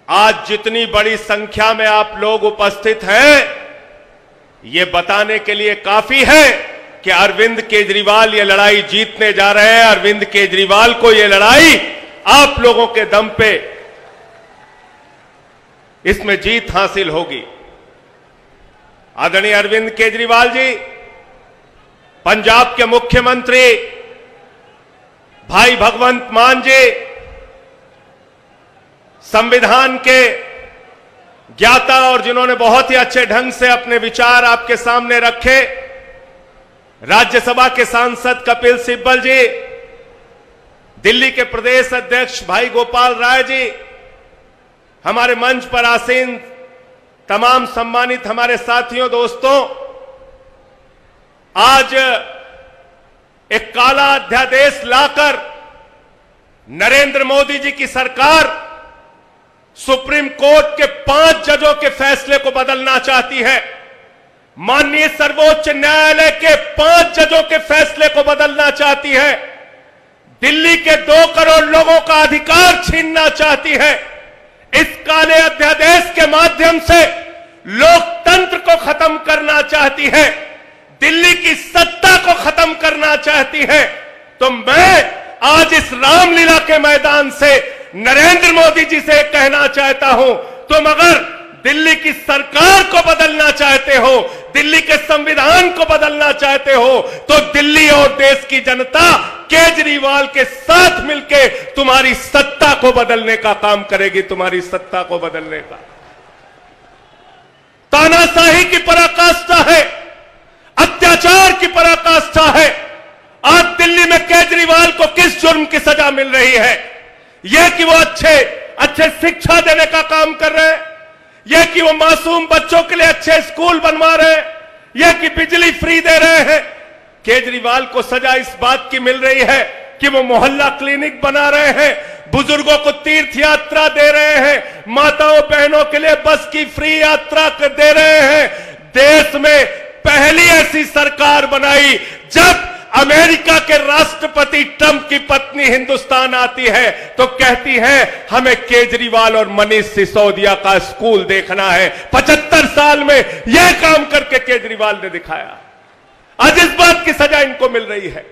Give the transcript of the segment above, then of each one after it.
आज जितनी बड़ी संख्या में आप लोग उपस्थित हैं, ये बताने के लिए काफी है कि अरविंद केजरीवाल ये लड़ाई जीतने जा रहे हैं। अरविंद केजरीवाल को ये लड़ाई आप लोगों के दम पे इसमें जीत हासिल होगी। आदरणीय अरविंद केजरीवाल जी, पंजाब के मुख्यमंत्री भाई भगवंत मान जी, संविधान के ज्ञाता और जिन्होंने बहुत ही अच्छे ढंग से अपने विचार आपके सामने रखे, राज्यसभा के सांसद कपिल सिब्बल जी, दिल्ली के प्रदेश अध्यक्ष भाई गोपाल राय जी, हमारे मंच पर आसीन तमाम सम्मानित हमारे साथियों, दोस्तों, आज एक काला अध्यादेश लाकर नरेंद्र मोदी जी की सरकार सुप्रीम कोर्ट के 5 जजों के फैसले को बदलना चाहती है। माननीय सर्वोच्च न्यायालय के 5 जजों के फैसले को बदलना चाहती है। दिल्ली के 2 करोड़ लोगों का अधिकार छीनना चाहती है। इस काले अध्यादेश के माध्यम से लोकतंत्र को खत्म करना चाहती है, दिल्ली की सत्ता को खत्म करना चाहती है। तो मैं आज इस रामलीला के मैदान से नरेंद्र मोदी जी से कहना चाहता हूं, तुम अगर दिल्ली की सरकार को बदलना चाहते हो, दिल्ली के संविधान को बदलना चाहते हो, तो दिल्ली और देश की जनता केजरीवाल के साथ मिलकर तुम्हारी सत्ता को बदलने का काम करेगी, तुम्हारी सत्ता को बदलने का। तानाशाही की पराकाष्ठा है, अत्याचार की पराकाष्ठा है। आज दिल्ली में केजरीवाल को किस जुर्म की सजा मिल रही है? यह कि वो अच्छे शिक्षा देने का काम कर रहे हैं, यह कि वो मासूम बच्चों के लिए अच्छे स्कूल बनवा रहे हैं, यह कि बिजली फ्री दे रहे हैं। केजरीवाल को सजा इस बात की मिल रही है कि वो मोहल्ला क्लिनिक बना रहे हैं, बुजुर्गों को तीर्थ यात्रा दे रहे हैं, माताओं बहनों के लिए बस की फ्री यात्रा दे रहे हैं। देश में पहली ऐसी सरकार बनाई जब अमेरिका के राष्ट्रपति ट्रंप की पत्नी हिंदुस्तान आती है तो कहती है हमें केजरीवाल और मनीष सिसोदिया का स्कूल देखना है। 75 साल में यह काम करके केजरीवाल ने दिखाया। आज इस बात की सजा इनको मिल रही है।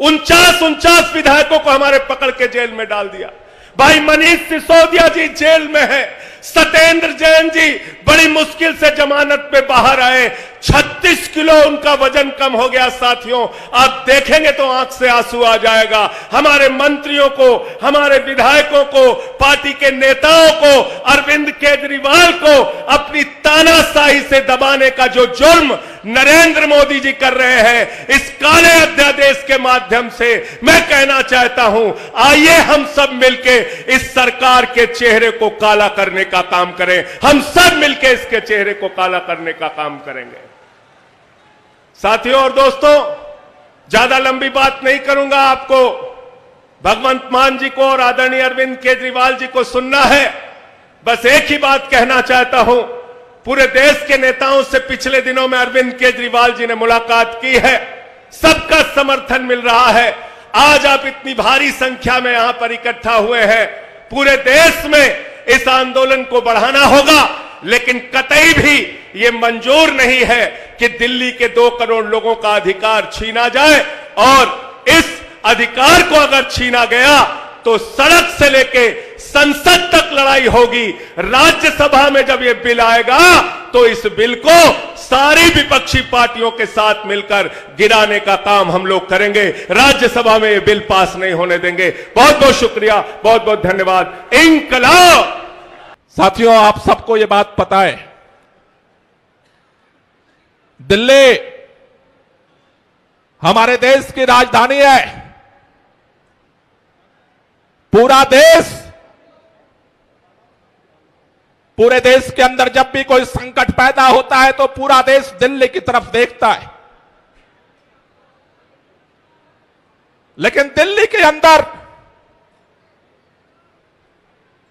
49 विधायकों को हमारे पकड़ के जेल में डाल दिया। भाई मनीष सिसोदिया जी जेल में है, सत्येंद्र जैन जी बड़ी मुश्किल से जमानत पे बाहर आए, 36 किलो उनका वजन कम हो गया। साथियों, आप देखेंगे तो आंख से आंसू आ जाएगा। हमारे मंत्रियों को, हमारे विधायकों को, पार्टी के नेताओं को, अरविंद केजरीवाल को अपनी तानाशाही से दबाने का जो जुर्म नरेंद्र मोदी जी कर रहे हैं, इस काले अध्यादेश के माध्यम से मैं कहना चाहता हूं, आइए हम सब मिलकर इस सरकार के चेहरे को काला करने का काम करें। हम सब मिलकर इसके चेहरे को काला करने का काम करेंगे। साथियों और दोस्तों, ज्यादा लंबी बात नहीं करूंगा। आपको भगवंत मान जी को और आदरणीय अरविंद केजरीवाल जी को सुनना है। बस एक ही बात कहना चाहता हूं, पूरे देश के नेताओं से पिछले दिनों में अरविंद केजरीवाल जी ने मुलाकात की है, सबका समर्थन मिल रहा है। आज आप इतनी भारी संख्या में यहां पर इकट्ठा हुए हैं। पूरे देश में इस आंदोलन को बढ़ाना होगा, लेकिन कतई भी ये मंजूर नहीं है कि दिल्ली के 2 करोड़ लोगों का अधिकार छीना जाए। और इस अधिकार को अगर छीना गया तो सड़क से लेके संसद तक लड़ाई होगी। राज्यसभा में जब ये बिल आएगा तो इस बिल को सारी विपक्षी पार्टियों के साथ मिलकर गिराने का काम हम लोग करेंगे। राज्यसभा में ये बिल पास नहीं होने देंगे। बहुत बहुत शुक्रिया, बहुत बहुत धन्यवाद। इंकलाब। साथियों, आप सबको ये बात पता है, दिल्ली हमारे देश की राजधानी है। पूरे देश के अंदर जब भी कोई संकट पैदा होता है तो पूरा देश दिल्ली की तरफ देखता है। लेकिन दिल्ली के अंदर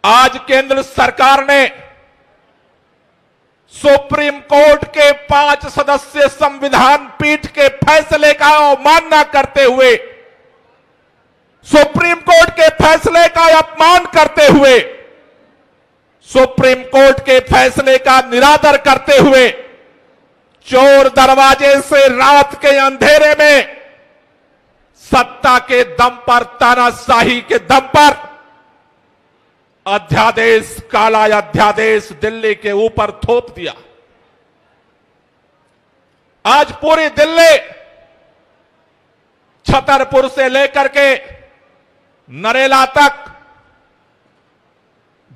आज केंद्र सरकार ने सुप्रीम कोर्ट के 5 सदस्यीय संविधान पीठ के फैसले का अवमानना करते हुए, सुप्रीम कोर्ट के फैसले का अपमान करते हुए सुप्रीम कोर्ट के फैसले का निरादर करते हुए चोर दरवाजे से रात के अंधेरे में सत्ता के दम पर, तानाशाही के दम पर अध्यादेश, काला अध्यादेश दिल्ली के ऊपर थोप दिया। आज पूरी दिल्ली छतरपुर से लेकर के नरेला तक,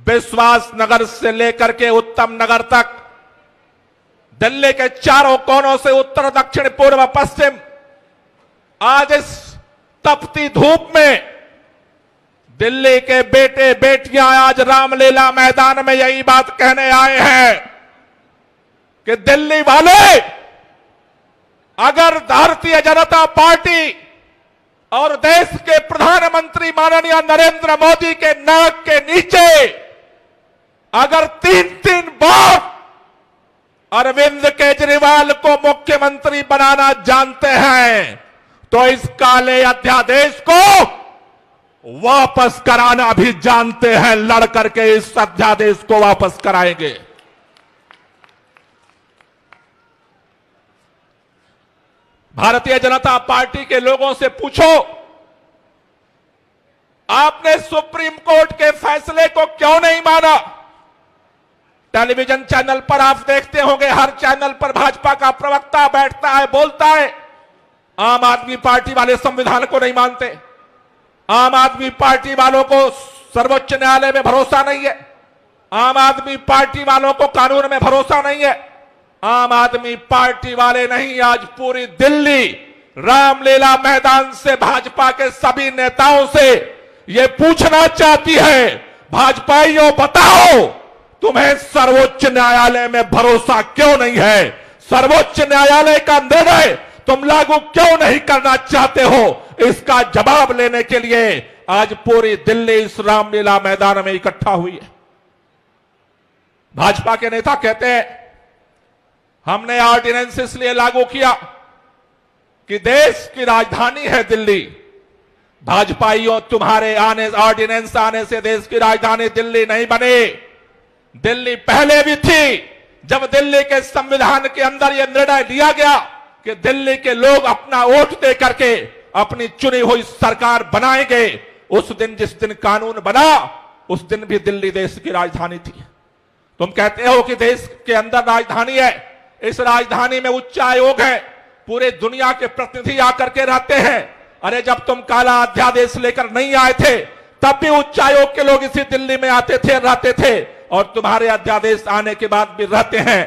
विश्वास नगर से लेकर के उत्तम नगर तक, दिल्ली के चारों कोनों से उत्तर, दक्षिण, पूर्व, पश्चिम, आज इस तपती धूप में दिल्ली के बेटे बेटियां आज रामलीला मैदान में यही बात कहने आए हैं कि दिल्ली वाले, अगर भारतीय जनता पार्टी और देश के प्रधानमंत्री माननीय नरेंद्र मोदी के नाक के नीचे अगर 3-3 बार अरविंद केजरीवाल को मुख्यमंत्री बनाना जानते हैं तो इस काले अध्यादेश को वापस कराना भी जानते हैं। लड़ करके इस अध्यादेश को वापस कराएंगे। भारतीय जनता पार्टी के लोगों से पूछो, आपने सुप्रीम कोर्ट के फैसले को क्यों नहीं माना? टेलीविजन चैनल पर आप देखते होंगे, हर चैनल पर भाजपा का प्रवक्ता बैठता है, बोलता है आम आदमी पार्टी वाले संविधान को नहीं मानते, आम आदमी पार्टी वालों को सर्वोच्च न्यायालय में भरोसा नहीं है, आम आदमी पार्टी वालों को कानून में भरोसा नहीं है। आम आदमी पार्टी वाले नहीं, आज पूरी दिल्ली रामलीला मैदान से भाजपा के सभी नेताओं से ये पूछना चाहती है, भाजपाइयों बताओ तुम्हें सर्वोच्च न्यायालय में भरोसा क्यों नहीं है? सर्वोच्च न्यायालय का निर्णय तुम लागू क्यों नहीं करना चाहते हो? इसका जवाब लेने के लिए आज पूरी दिल्ली इस रामलीला मैदान में इकट्ठा हुई है। भाजपा के नेता कहते हैं हमने ऑर्डिनेंस इसलिए लागू किया कि देश की राजधानी है दिल्ली। भाजपाइयों, तुम्हारे ऑर्डिनेंस आने से देश की राजधानी दिल्ली नहीं बने। दिल्ली पहले भी थी, जब दिल्ली के संविधान के अंदर यह निर्णय लिया गया कि दिल्ली के लोग अपना वोट दे करके अपनी चुनी हुई सरकार बनाएंगे। उस दिन, जिस दिन कानून बना, उस दिन भी दिल्ली देश की राजधानी थी। तुम कहते हो कि देश के अंदर राजधानी है, इस राजधानी में उच्च आयोग है, पूरे दुनिया के प्रतिनिधि आकर के रहते हैं। अरे जब तुम काला अध्यादेश लेकर नहीं आए थे तब भी उच्च आयोग के लोग इसी दिल्ली में आते थे, रहते थे, और तुम्हारे अध्यादेश आने के बाद भी रहते हैं।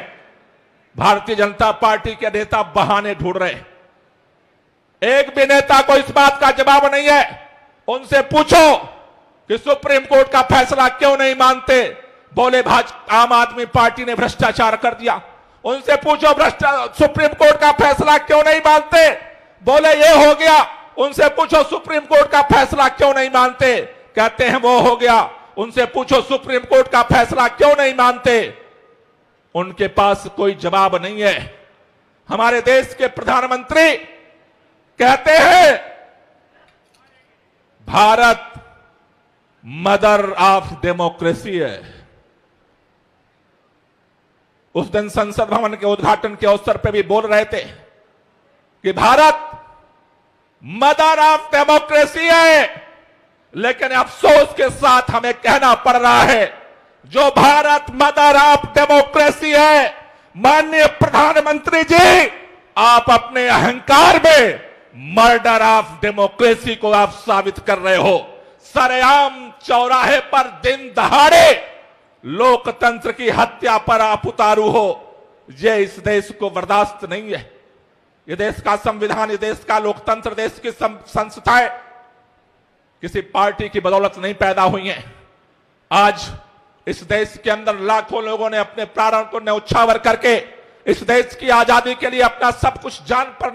भारतीय जनता पार्टी के नेता बहाने ढूंढ रहे हैं। एक भी नेता को इस बात का जवाब नहीं है। उनसे पूछो कि सुप्रीम कोर्ट का फैसला क्यों नहीं मानते? बोले आम आदमी पार्टी ने भ्रष्टाचार कर दिया। उनसे पूछो सुप्रीम कोर्ट का फैसला क्यों नहीं मानते? बोले ये हो गया। उनसे पूछो सुप्रीम कोर्ट का फैसला क्यों नहीं मानते? कहते हैं वो हो गया। उनसे पूछो सुप्रीम कोर्ट का फैसला क्यों नहीं मानते? उनके पास कोई जवाब नहीं है। हमारे देश के प्रधानमंत्री कहते हैं भारत मदर ऑफ डेमोक्रेसी है। उस दिन संसद भवन के उद्घाटन के अवसर पर भी बोल रहे थे कि भारत मदर ऑफ डेमोक्रेसी है। लेकिन अफसोस के साथ हमें कहना पड़ रहा है, जो भारत मदर ऑफ डेमोक्रेसी है, माननीय प्रधानमंत्री जी, आप अपने अहंकार में मर्डर ऑफ डेमोक्रेसी को आप साबित कर रहे हो। सरेआम चौराहे पर दिन दहाड़े लोकतंत्र की हत्या पर आप उतारू हो। ये इस देश को बर्दाश्त नहीं है। ये देश का संविधान, ये देश का लोकतंत्र, देश की संस्थाएं किसी पार्टी की बदौलत नहीं पैदा हुई हैं। आज इस देश के अंदर लाखों लोगों ने अपने प्राणों को न्यौछावर करके इस देश की आजादी के लिए अपना सब कुछ जान पर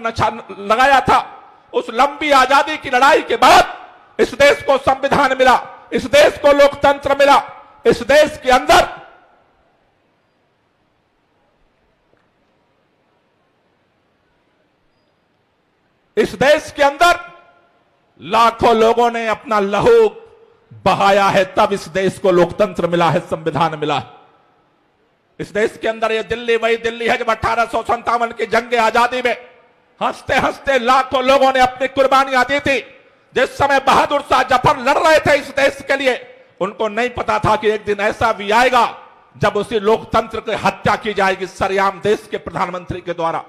लगाया था। उस लंबी आजादी की लड़ाई के बाद इस देश को संविधान मिला, इस देश को लोकतंत्र मिला। इस देश के अंदर लाखों लोगों ने अपना लहू बहाया है, तब इस देश को लोकतंत्र मिला है, संविधान मिला है। इस देश के अंदर ये दिल्ली वही दिल्ली है जब 1857 की जंग आजादी में हंसते हंसते लाखों लोगों ने अपनी कुर्बानियां दी थी। जिस समय बहादुर शाह जफर लड़ रहे थे इस देश के लिए, उनको नहीं पता था कि एक दिन ऐसा भी आएगा जब उसी लोकतंत्र की हत्या की जाएगी सरेआम देश के प्रधानमंत्री के द्वारा।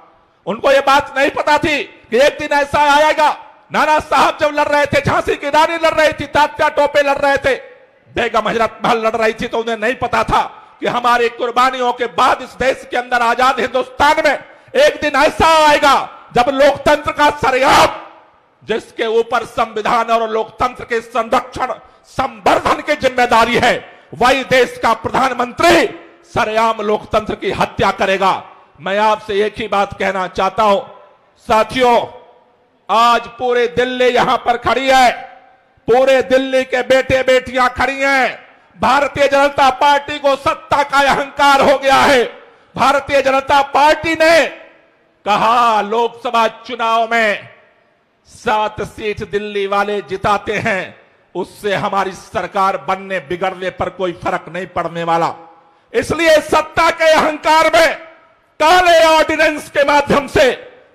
उनको यह बात नहीं पता थी कि एक दिन ऐसा आएगा। नाना साहब जब लड़ रहे थे, झांसी की रानी लड़ रही थी, तात्या टोपे लड़ रहे थे, बेगम हजरत महल लड़ रही थी, तो उन्हें नहीं पता था कि हमारी कुर्बानियों के बाद इस देश के अंदर आजाद हिंदुस्तान में एक दिन ऐसा आएगा जब लोकतंत्र का सरेआम, जिसके ऊपर संविधान और लोकतंत्र के संरक्षण संवर्धन की जिम्मेदारी है, वही देश का प्रधानमंत्री सरेआम लोकतंत्र की हत्या करेगा। मैं आपसे एक ही बात कहना चाहता हूं साथियों, आज पूरे दिल्ली यहां पर खड़ी है, पूरे दिल्ली के बेटे बेटियां खड़ी हैं। भारतीय जनता पार्टी को सत्ता का अहंकार हो गया है। भारतीय जनता पार्टी ने कहा लोकसभा चुनाव में 7 सीट दिल्ली वाले जिताते हैं, उससे हमारी सरकार बनने बिगड़ने पर कोई फर्क नहीं पड़ने वाला। इसलिए सत्ता के अहंकार में काले ऑर्डिनेंस के माध्यम से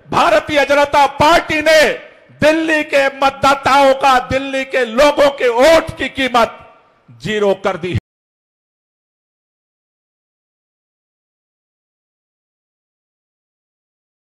भारतीय जनता पार्टी ने दिल्ली के मतदाताओं का, दिल्ली के लोगों के वोट की कीमत 0 कर दी है।